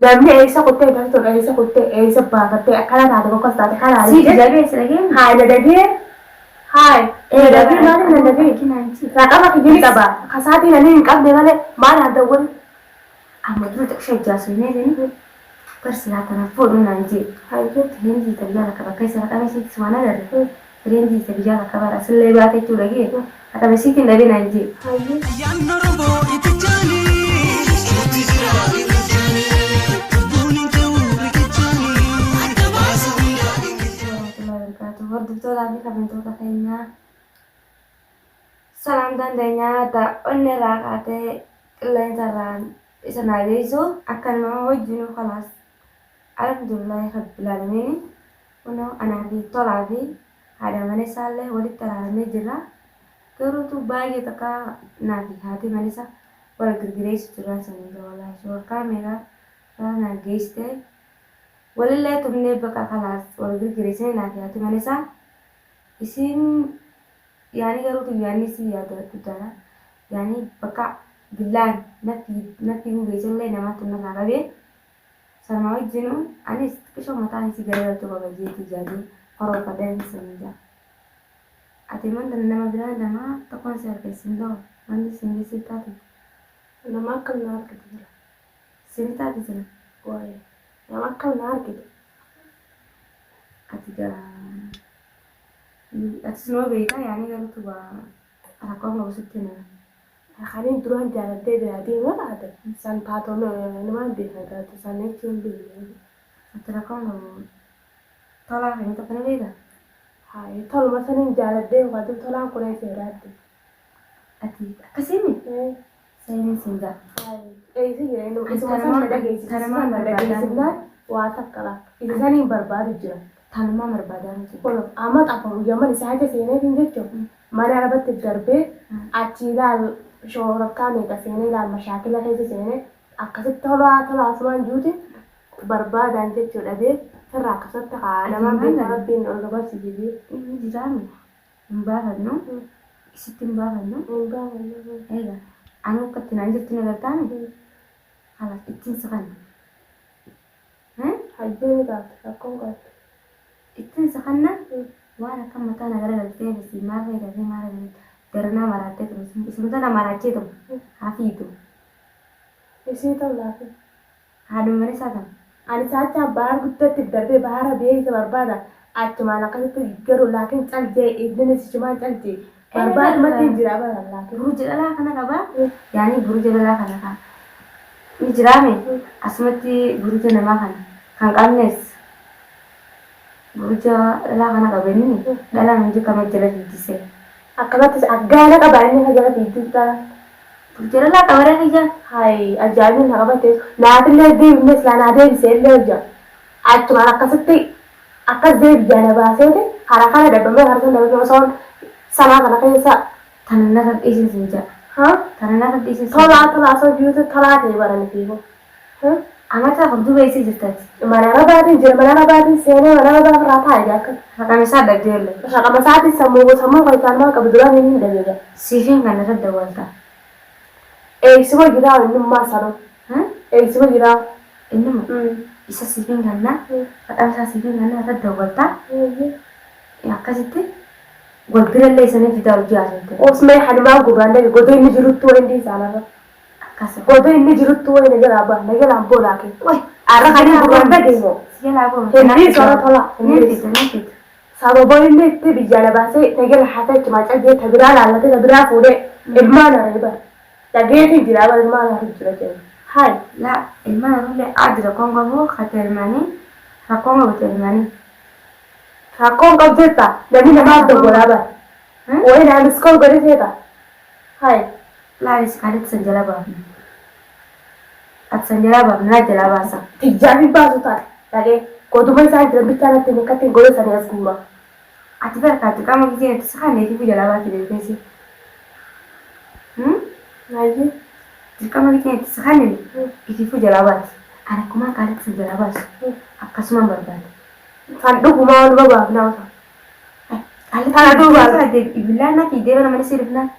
Namni eessa kuttee dartuudha eessa kuttee eessa baafattee akkana taate bokkos taate kana Si jabeessa dhageen. Haay na dagee haay na dagee maali na dagee raqaba kijini qaba kasaatiin ani hin qabne malee maal haa dawwal Amma dura xiqqoo ijaarsonnee jiranii barsiisaa kanaaf fuudhuun naan jee. hayyoo Fireenjii isa biyya lakka bakka isa raqaba isiitti waan agarre. Fireenjii isa biyya lakka bara sillee baatee jechuudha gee. Raqaba isiitti hin dhabee naan jee. hayyoo Hordoftoota fi kabajamtoota keenyaa salaam dandeenyaa onnee irraa kaatee qilleensa irraan isa naageessu akka nama wajjin kanaas alhamdulillahi rabbil aalamiin kunoo anaa fi tolaa fi haadha mana isaallee walitti araaramee jira. Garuutu baay'ee takka naa fi haati mana isaa wal girgireessu turan sanii walaa shorkaa meeqa naageessitee walillee tumnee bakka kanaas wal girgireessanii naa fi haati mana isaa isin yaani garuutu yaanni si yaada guddaadha. Yaani bakka billaan natti gugeessallee namatti nagaa qabee sama wajjinu anis xiqqishoo mataan isii garagaltu qaba jeetii jaadee horofadhaan sanidha. Ati wanta nama biraa namaa tokkoon si argeessin ta'u wanti siin si taate nama akkam na argite jira siin taate jira waa'ee nama akkam na argite ati gaa atis noo beektaa yaani garuutu rakkoon qabusitti nama. Kaliin duraan jaaladhee biraadee walaata san taatoo namaan beekata san jechuun beekne Ati rakkoon qabu tolaa fi tokko ni beektaa? haay toluma saniin jaaladhee waduu tolaan kunee seeraatti Ati akkasiimi seenin siin jaa. eessi jireenya isuma san dhageessisnaan waa takka laata isa saniin barbaadu jira. Tanumaa barbaadaa miti. Kun amma xafamu yamman isaa ija seeneetiin jechuun mana arabatti darbee achi ilaal shororkaa meeqa seenee ilaal mashaakila keessa seenee akkasitti tolaa asumaan juuti barbaadaan jechuudha bee sirraa akkasatti namaan beekaa rabbiin ol gabarsiisee Inni jiraame hin baafannu isitti hin baafannu. hin baafanne Egaa ani akka itti naan jirtu ni agartaani haala ittiin safanna. hajjeen gaafte rakkoon gaafte. Ittiin safanna waan akka mataa nagara galtee bisi maal fayyadamee maal garanaa marattee ture isin tana maraachee ta'u haa fiitu. Isii ta'u laafe. Haadhuma malee isaa ta'u. Ani saacha bahar guddatti darbee bahara beekisa barbaada achumaan akkasitti garuu laakiin calcee eegdanii sichumaan calcee barbaadumatti jira bara laakiin. Buruja dhalaa kana qabaa yaani buruja dhalaa kana kan ni jiraame asumatti buruja namaa kana kan qabnes buruja dhalaa kana qabeenni dhalaan hundi kama jala fiigisee. Akkasatti aggaana qaba inni kan jala fiigduu Buruja dhalaa qabaree ija. Hai ajaa'ibni na qabate naafillee deebinee silaanaa deebisee illee hojja achumaan akkasitti akkas deebiyaa na baaseeti hara kana dabbamee harka dabbamee osoo sanaa kana keessa Tanana kan dhiisin jaa. Tanana kan dhiisin. tolaa osoo jiruutu tolaa ta'e barani fiigu. Amata furtuu beeksii jirtati. Mana rabaatiin jira mana rabaatiin seenee mana rabaa irraa taa'e akka Raqam isaa dhagdeelle. shaqama isaatiin sammuu kan isaan maa qabu duraan inni hin dhabeega. Siifin kan irra dawwalta. Eegsima jiraa innummaa sanoo. Eegsima jiraa. Innuma isa siifin kanna raqam isaa siifin kanna irra dawwalta. Akkasitti walbirallee isaanii fidaa hojii haasofte. Osmee hadimaa gurraan dhage godoo inni jirutti waan inni isaanarra. Akkasa. Godoo inni jirutti waan inni jalaa ba'a najalaan boolaa kee. Arra kan gurraan dhage immoo. Sijalaa boo. Hindi soora tola. Nafita. Sababoo inni itti biyya na baasee nagala hata itti macajee tabiraa laallatee tabiraa fuudhee ilmaan areeba. Dhageetii jira bara ilmaan areeba jira jedhu. Hai. La ilmaan areeba adda kongo boo kata ilmaanii rakkoon gote ilmaanii. Rakkoon qabdetta namni namaa dogolaa bara. Wayi naan iskool godhe seeta. Hai. Laalis kaalitti san jala baafna. Ati san jala baafna naa jala baasa. Tijjaafi baasu taate dhagee goduma isaa jira bichaa natti hin akkatti godhe sanii as guura. Ati barkaatti qaama gisee itti sakanneetii fi jala baati beekeesi. Naayyee. Qaama gisee itti sakannee itti fi jala baati. Ani akkuma kaalitti san jala baasu akkasumaan barbaade. Kan dhugumaa ol babaaf nama ta'a. Kana duuba billaan na fiidee bara mana sirifnaan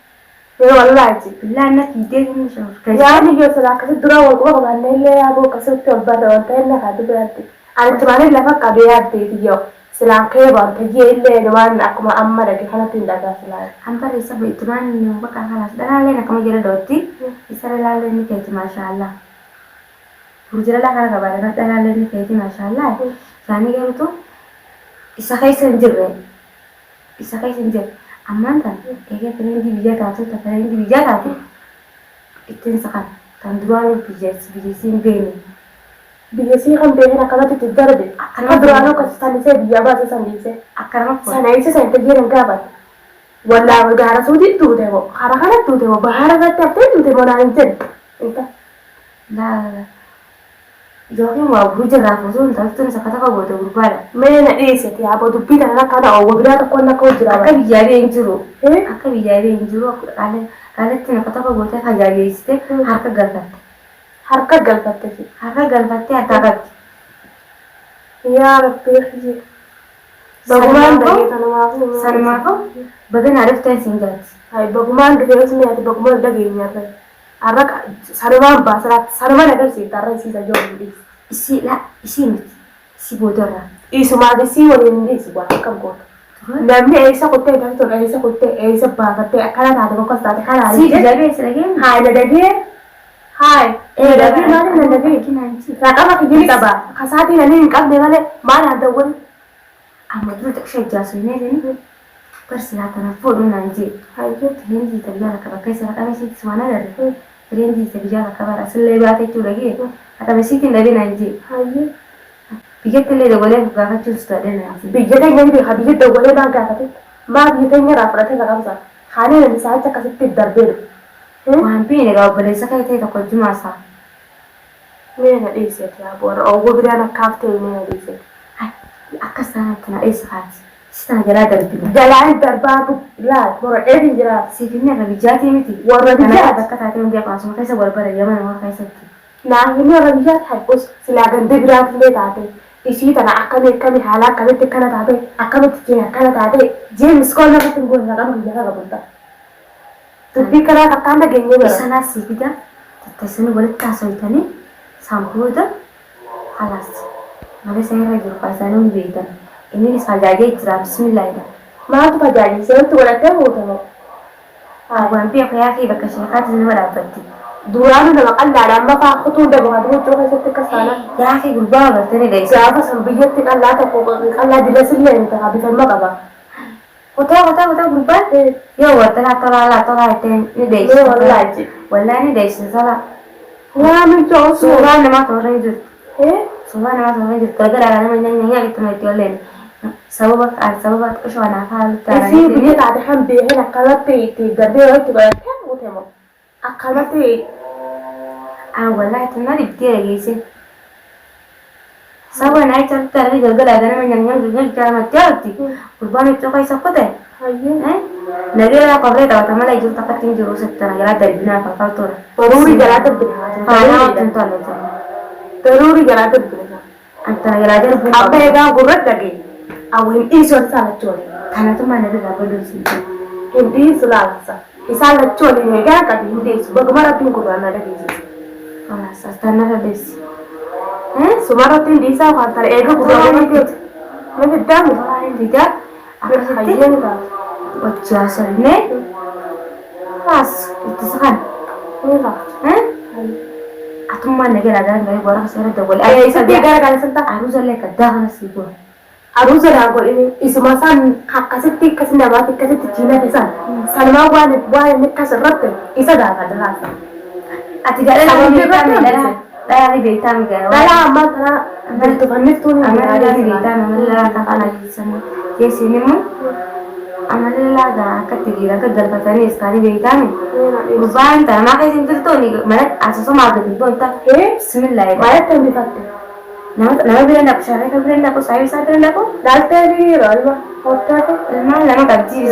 والله لا أنا في ديت مش عارفة يعني جو سلا كسر درا وقوة بعدين اللي أبو كسر تبرد وانتهينا هذا بيادي أنا تماني لفا كبيادي تيجو سلا كيبا تجي اللي نوان أكو ما أمّا لكن خلاص تندعى سلا أنا بريسة بيتمان بقى خلاص ده أنا لين كم جرا دوتي يسأل لا لين كيتي ما شاء الله بوجرا لا كذا كبارنا ده لا لين كيتي ما شاء الله ثاني جرا تو إسحاق سنجر أما أنت كيف ترين دي بيجا تاتو تفرين دي بيجا تاتو التنسخان تندوار بيجسين بيني بيجسين كم بيننا كمان تتدرب أنا درانو كستانيسة بيجابا سانيسة أكرم سانيسة سانتجي رنجابات ولا وجارة سودي توده هو خارقنا توده هو بحارة تبتة توده هو نانجن أنت لا يوكي ما بوجرا فزون تلتون سكتا كبوده بربارة مين إيسة يا أبو دبيت أنا كذا أو وبرا تكون كوجرا أكا بيجاري إنجرو إيه أكا بيجاري إنجرو قالت تنكتا كبوده خجاري إسته حركة قلبت أتاكت يا ربي خجي بغمان دقيقة أنا ما أعرف سنماكو بدن عرفت سنجات هاي بغمان دقيقة اسمي هذا بغمان دقيقة يا أراك سنمان باسرات سنمان أقدر سيتارا سيدا جوم بيس isi la isi miti isi bodora isu ma bisi wani ndi su ba kan ko namni aisa kotte da to aisa kotte aisa ba kotte akala da ko kosta ta kala si jabe sirage hai da dage hai dage ma ne dage kinanci raka ma kiji ta ba kasati na nin kabbe male ma na da wani amma duk ta shajja su ne ne persila ta na fodo nanji hai ke hindi ta biya ka kai sai ka sai tswana da hindi ta biya ka bara sai ba ta turage ata mesiti ndabe nanji hai biyyatti illee dabalee gaafachuus ta'ee nanji biyyata nyambi ha biyyata dabalee ba gaafate ma biyyata nyara fudhatee ka qabsa haane nan sa'acha akkasitti darbeeru waan biine gaa obboleessa kee ta'e tokko jumaasaa mee na dhiiseeti yaa boora oguu biraan akkaaf ta'e mee na dhiiseeti akkas taanatti na dhiisa kaati sitaan jalaa darbina jalaan darbaatu laat mora dheedin jiraat siifinni irra bijaatii miti warra bijaat akka taatee hundi akaasuma keessa walbara yaman waan keessatti naafni warra bijaat habbus silaa gande biraat illee taate isii tana akkami haala akkamitti akkana taate akkamitti keenya akkana taate jeemis koon irratti goon raqama biyya qabunta dubbii karaa takkaan dhageenye bara isanaas siifida tattaisanii walitti haasawitanii saampuuta halaas malee isa irra jiru faayisaanii hundi beektan inni tajaajila jira bismillaahidha maaltu tajaajilse wanti godhattee fuutamu waan biyya kayaa fi bakka sheekaatti nama dhaabbatti duraanu nama qallaadhaan mafaa kutuu dabaqa duuchuu keessatti akkasaana yaa fi gurbaa agartanii dheessa gaafa san biyyatti qallaa tokko qallaa dilasillee ni ta'a bifamma qaba kutaa gurbaan yoo wartalaa tolaa ittiin ni mee wallaahi wallaahi ni dheessa sala yaa michoo suuraan namaa tooree jirtu ee suuraan namaa tooree jirtu gargaaraa nama nyaanyaa ittuma itti olleen sababa qishoo naaf haalu isii biyya taate kan beekan akkanatti itti garbee itti godhattee fuutemu akkanatti wallaahi tunna dhibdee dhageesse sababa naa itti argaa galgalaa nama nyaanyaa jaalamatti haalti gurbaan itti isa kute nagara qabree taphata malee jiru takkatti hin jiru sitti nagara darbinaa falfaltuudha daruurii jalaa darbina faanaa wajjin tollata daruurii jalaa darbina anta nagara darbu amma egaa gurra dhagee awwin dhiisoo isaa lachoole kanatu mana bira godhuusi hin dhiisu laalasa isaa lachoole egaa qabi hin dhiisu baguma rabbiin gurraan na dhageessise kanaas astanarra deessi sumarratti hin dhiisaa waan tara eega gurraan na dhageessu na fiddaamu waan fidaa akkasitti hayyeen taatu wajjaasolne kaas itti sakan atummaan nagara gara gari bora kasara dawwal isatti gara gara santa aruusallee kaddaa kana sii goon aruusa dhaa godhini isuma san akkasitti akkasi namaatti akkasitti jiinate san sanumaa waan inni akkas irratti isa gaafata haasa ati gadhaa dhalaa beektaa dhalaa ammaa kana biltufanniftuun amalaa beektaa amalaa kakana keessan keessin immoo amalaa gaa akkatti dhiira akka galfatanii iskaanii beektaami gubbaan tanamaa keessin jirtooni mana asasumaa gadi boonta bismillaahidha maalatti hambifatte nama bira naqu shaaree kan bira naqu saayii isaa bira naqu laaltee biriira ilma hortaate ilmaan lama qabdii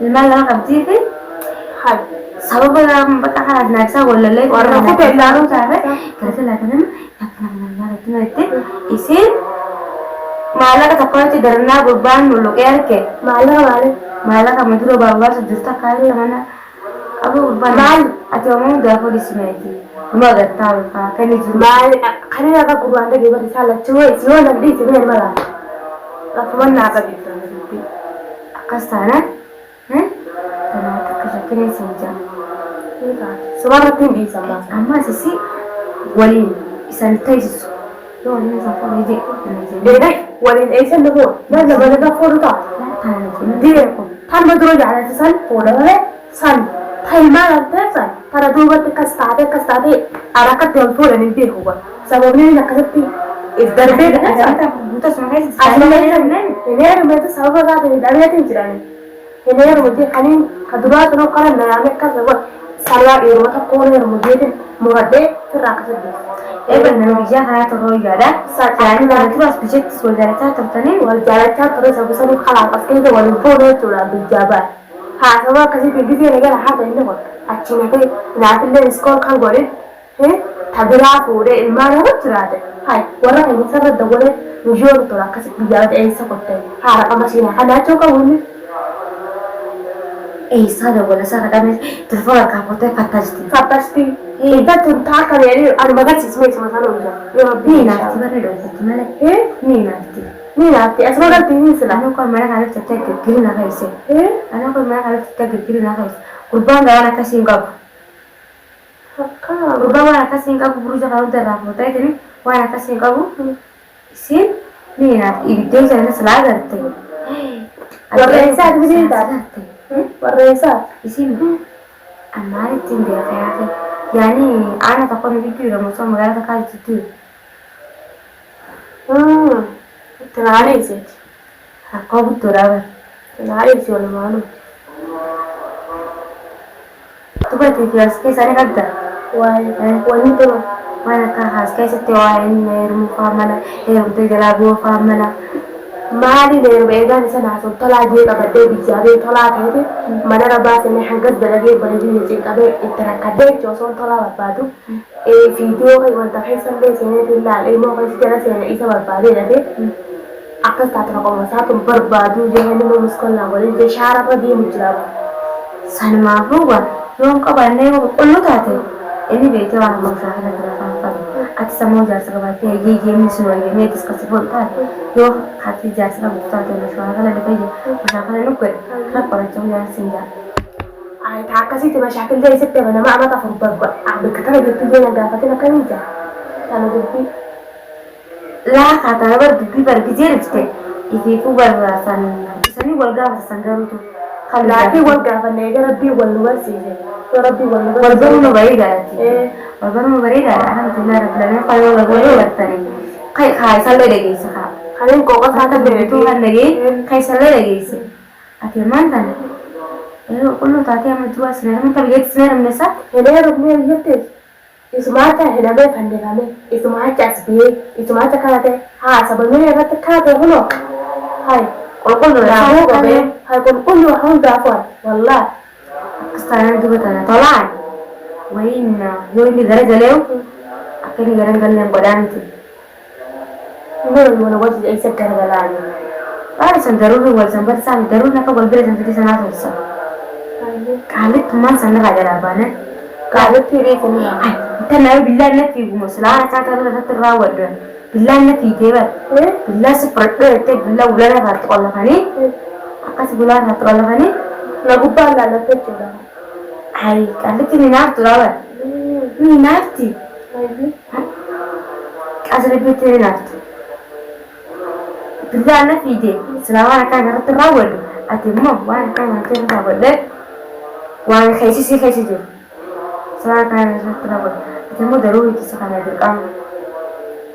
ilmaan lama qabdii fi hai sababa bakka kanaaf naafsaa wallallee warra kute ilaaluu taate galgala kanama yakkanamnaa itti isiin maallaqa tokkotti darnaa gurbaan mulluqee arge maallaqa maali maallaqa madura barbaasu jirtu akkaataa mana أبو البنا مال أتومون دافور سمعتي ما قدرت كان يجوا مال خلينا نقول عندك يبغى رسالة شوي نبدي تبين ملا أتمنى أقدر قصانا ها أنا تكشكني سنجا سمارة تيجي سما أما سيسي ولين سنتيجس لو أنا سافر يجي إيه ولين إيش النبوة لا لا بلا فورتا ديركم تان بدرو على تسان فورا سان تاي ما تسان ترى دوبة كستادة أراك تيم فورا نبيه هو سببني نكستي الدربة أنت بوتا سمعي هنا رميت سبب هذا الدربة تنجراني هنا رميت خلين كدرات نو قال نعمل كذا سالار يروح تقول رميت مهدي تراكز إبن نبيجا هاي تروي جدا يعني أنا تراس بجت سولدارتها تبتني والجالتها ترى سبسني خلاص كده والفوضى ترى بالجابات ها سواء كذي بيجي نجار حتى إنه أشينا كده نعرف اللي نسكون كان قولي هه تبرع فوري المال هو ترى هاي ورا هني سر الدولة نجور ترى كذي بيجات أي سكوتة ها رقم ماشينا أنا شو كوني إيه صار ولا صار كمان تلفون كابوتة فتشتي إذا تنتهى كان يعني أنا ما قلت اسمه مثلا يا ربي نينا تبرر دوت مالك إيه نينا أسمع قلت مين سلا أنا كل مرة عرفت تتأكد كلنا غيسي إيه أنا كل مرة عرفت تتأكد كلنا غيسي قربان ده أنا كاسين قبل قربان أنا كاسين قبل بروجا كانوا درافو تايتني وأنا كاسين قبل سين نينا يبدأ جالنا سلا درتي والرئيسات بدين تاعي والرئيسات يسين أما رتين ده كياكي يعني أنا تقول بيجي لما صار مقالة كانت تطير تنعلي زيت هقابل التراب تنعلي زيت ولا معلوم تبغى تيجي أسكيس أنا قدر ونتنا وأنا كهاس كيس تواعين يرمو فاملا يرمو تجلابو فاملا maali leero beegaan isa naaso tolaa jee qabadhee bijaabee tolaa ta'ete mana rabaa sanii hangas dalagee bareedina cinqabee itti rakkadee itti osoo tolaa barbaadu fiidiyoo wanta keessallee seenee ilaalee immoo keessa jala seena isa barbaadee dhabee akkas taatira qoma isaatu barbaadu jee nama muskolaa waliin jee shaararra deemu jiraatu. Sanumaafuu waan yoon qabannee qulqulluu taate inni beekee waan gosaa kana bira faanfame ati sammuu jaarsa qabattee eegeemni sun eegemee diskasi boon taate yoo ati jaarsa qabu taate meeshaa kana dhufee meeshaa kana nu godhe kana qorachuu jaarsin jaa. Akkasitti mashaakillee isitti nama amata afur bakka kana jirtu jee nagaafatee akkamiin jaa kana dubbii. Laa kaataa bar dubbii bargijee jirte ifiifuu barraasan isanii wal gaafatan garuutu. Laakiin wal gaafannee gara rabbii wal nu barsiise. Rabbii wal nu barsiise. Wal baruu nu bareedaadha. Wal baruu nu bareedaadha. Alhamdulillah rabbil alamin qayyoo wal baruu bartanii. Kai sallee dhageessa kaa. Kaliin qoqa saata beektuu kan dhagee kai sallee dhageesse. Ati maan tana. Qulqulluu taatee amma du'a sinaa nama tabigeetti sinaa namnesa. Hinee ruknee biyyattees. Isumaata hidhamee fannifamee isumaata as biyee isumaata kana ta'e haa sababni irratti kana ta'e kunoo. Hai. Qulqulluu dhaabuu qabee haa qulqulluu hundaaf wallaa akkastaanaan dubatana tolaan wayiin yoo inni gara jaleewu akka inni gara galleen godhaa miti. Inni mana wajji eessa gargalaani. Baala san daruurri wal san barsiisan daruurri akka wal bira san fide sanaa tolsa. Qaalittummaan san irraa jalaa baanan. Qaalitti reefanii haa. Tanaa billaan natti eeguma silaa akkaataa irratti raawwaddan. Billaan natti deebar. Billaan si fudhadhoo jettee billaa ulaa irratti qollafanii akkas bulaa irratti qollafanii na gubbaan laallattee jechuudha. Hai qaalitti ni naaftu raawwa. Ni naafti. Asirratti ni naaftu. Billaan na fiidee silaa waan akkaan irratti raawwaddu ati immoo waan akkaan irratti raawwadde waan keessisii keessa jiru. Silaa akkaan irratti raawwaddu ati immoo daruu ittisa kana dirqama.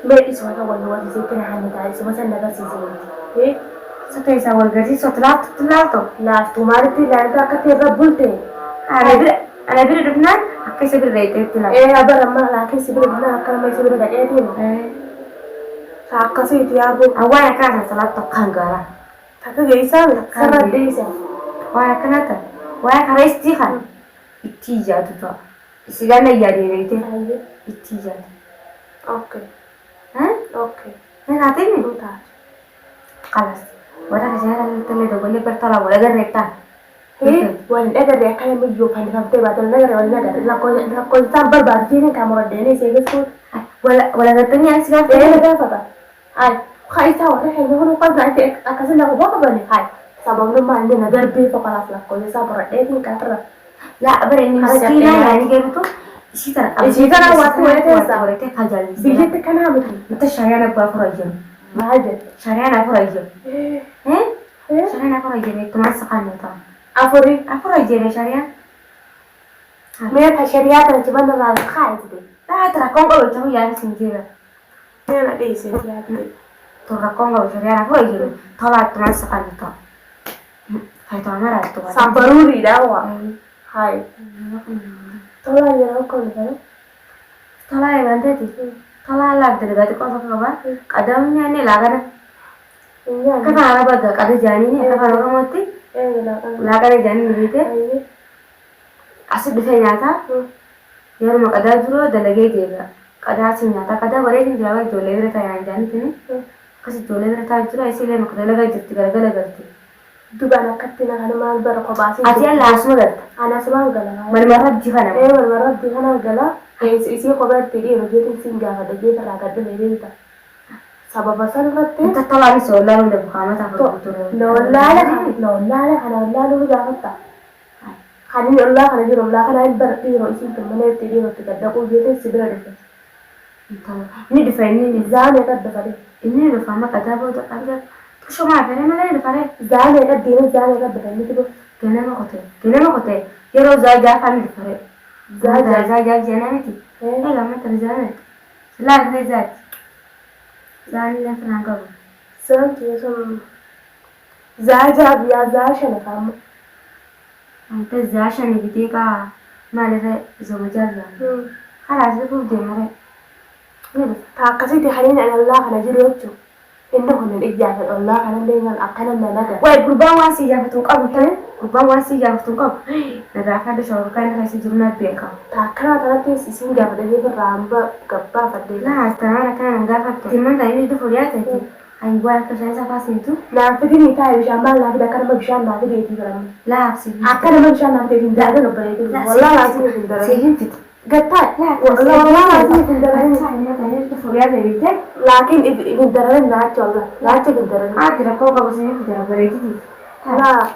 Meedhi soota wal warisiitti na hanni taa'e suma san agarsiisee. Sota isaa wal garsiisota laaftutti laaftu. Laaftuu maalitti ilaalta akka ta'e irra bulte. Ana bira dhufnaan akka isa bira dhaqeetti laaftu. Abara amma laakiin si bira dhufnaan akka nama isa bira dhaqeetiin. Akkasiiti yaabuu. Waan akkanaa salaatti tokkaan gaara. Takka geessaan sarara deessa. Waan akkanaa waan karaa istii kan itti ijaatu ta'a. Isi ganna ijaadee beekte itti ijaatu. Okay. Okay. Nyaatini? Nyaata. Kalas. Warra kasih ada telee dogonya bertala boleh geretan. Waliin agarre akkana miyyoo fannifattee baatan agarre waliin agarre lakkoofsaan barbaaditee kan muraddeeni seegessuun wala gattanii as gaafa ta'ee gaafata. Hai isaa warra keenya kun uffata akkasii lafa boqa bane hai sababnummaa inni na darbee foqalaaf lakkoofsaa muraddeetiin qaxarra. Laa bara inni miskiinaa yaani geebitu ishii tana qabdi. Ishii tana waatti keessaa walatee kajalli. biyyatti kanaa miti. Mata shari'aan abbaa fura jiru. Maal jedhe? Shari'aan afura jiru. Shari'aan afura jiru ittumaan saqaan ta'a. Afurii Afura jiru shari'aan. mee ka shariyaa kana cibanna irraa kaa'e Laa rakkoon qabu ta'uu yaada siin jira. mee na dhiisee yaadde. Tun rakkoon qabu shari'aan afura jiru. Tola ittumaan saqaan ta'a. Faayidaa maraa ittu waan. Sambaruuriidha waa. Hai tolaa yeroo akkam kana. Tola eeganteeti. Tola laagde dhugaatii qofa qaba. Qadamu nyaanne laagana. Kafa araba qada jaanii kafa oromootti laagana jaanii biite asi dhufee nyaata yeroo qadaa jiru dalagee deebi'a. Qadaa si nyaata qadaa bareedin jiraaba ijoollee bira taa'an jaanii akkas ijoollee bira taa'an jiru isiilee maka dalagaa jirti galgala galti. Duban akkatti na kana maal bara kophaasii. Ati alla asuma galta. Ana sumaan gala. Malmarra jifana. Malmarra jifana gala. Isii kophaatti dhiiroo jeetiin siin gaafata jeetarraa gadda leelita. Sababa sanarratti. Inta tolaan soolaa hunda bukaamata fudhatu. Na wallaala kana wallaaluu gaafatta. Kan inni ollaa kana jiru ollaa kana hin bara dhiiroo isiin kun mana itti dhiirootti gaddaquu jeetiin si bira dhufe. Inni dhufe inni Zaanee gadda fadhe. inni dhufa amma qadaa booda qabda. Tushumaa fere malee dhufare. Zaanee gaddiin zaanee gadda fadhe miti dhufe. Ganama qote yeroo zaajaa kan dhufare. Zaajaa jeenaa miti. Lamma tarzaanaa. Silaa dhufee zaati. Zaanii lafa naan qabu. Saan keessumaa zaajaa biyyaa zaashana kaama. Anta zaashani bitee kaa maalirra zoma jaarraa. Karaas dhufuuf deemare. Akkasitti haliin alallaa kana jiru jechuudha. Inni kun hin ijjaafate ollaa kanallee kan akkana na naga. Wayi gurbaan waan si ijaafatu qabu ta'e gurbaan waan si ijaafatu qabu. Nagaa fadda shawurkaa inni keessa jiru naaf beeka. Akkana kanatti isiin gaafatanii irraa hamba gabbaa faddee. Laa tanaan akkana nan gaafattu. Timman ta'e inni dhufu dhiyaatati. Ayi bu'aa akka isaan safaa seetu. Naafidini taa'e bishaan maal naafida akka nama bishaan naafideetii baramu. Laafsi. Akka nama bishaan naafideetiin daadhan obboleetii. Wallaa laasii hin darani. Seehin fiti. Gattaa. Wallaa laasii hin darani. Dhufu dhiyaate biite. Laakiin hin darani naacha wallaa. Naacha hin darani. Haati rakkoo qabu seehin fiti bareediti. Laa